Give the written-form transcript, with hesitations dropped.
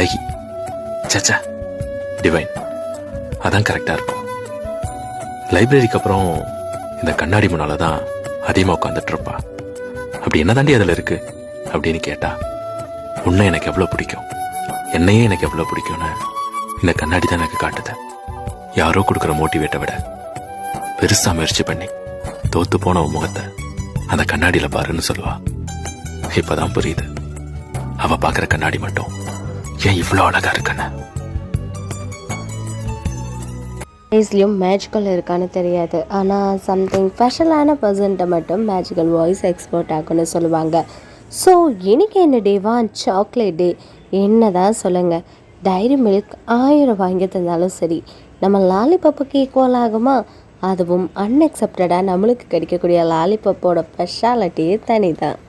அழகி, சச்சா டிவைன், அதான் கரெக்டா இருக்கும். லைப்ரரிக்கு அப்புறம் இந்த கண்ணாடி முன்னால தான் அதிகமாக உட்காந்துட்டு இருப்பா. அப்படி என்ன தாண்டி அதில் இருக்கு அப்படின்னு கேட்டா, உன்னை எனக்கு எவ்வளோ பிடிக்கும், என்னையே எனக்கு எவ்வளோ பிடிக்கும்னு இந்த கண்ணாடி தான் எனக்கு காட்டுது. யாரோ கொடுக்குற மோட்டிவேட்டை விட பெருசா முயற்சி பண்ணி தோத்து போன உன் முகத்தை அந்த கண்ணாடியில பாருன்னு சொல்லுவா. இப்பதான் புரியுது, அவ பாக்குற கண்ணாடி மட்டும் ஏன் இவ்வளோ அழகா இருக்குன்னு. வாய்ஸ்லையும் மேஜிக்கல் இருக்கான்னு தெரியாது, ஆனால் சம்திங் ஸ்பெஷலான பர்சன்ட்டை மட்டும் மேஜிக்கல் வாய்ஸ் எக்ஸ்போர்ட் ஆகும்னு சொல்லுவாங்க. ஸோ இன்னைக்கு என்ன டேவா? Chocolate day. என்ன தான் சொல்லுங்கள், டைரி மில்க் 1000 வாங்கி தந்தாலும் சரி நம்ம லாலிபப்புக்கு ஈக்குவல் ஆகுமா? அதுவும் அன்எக்செப்டடாக நம்மளுக்கு கிடைக்கக்கூடிய லாலிபப்போட ஸ்பெஷாலிட்டியே தனி தான்.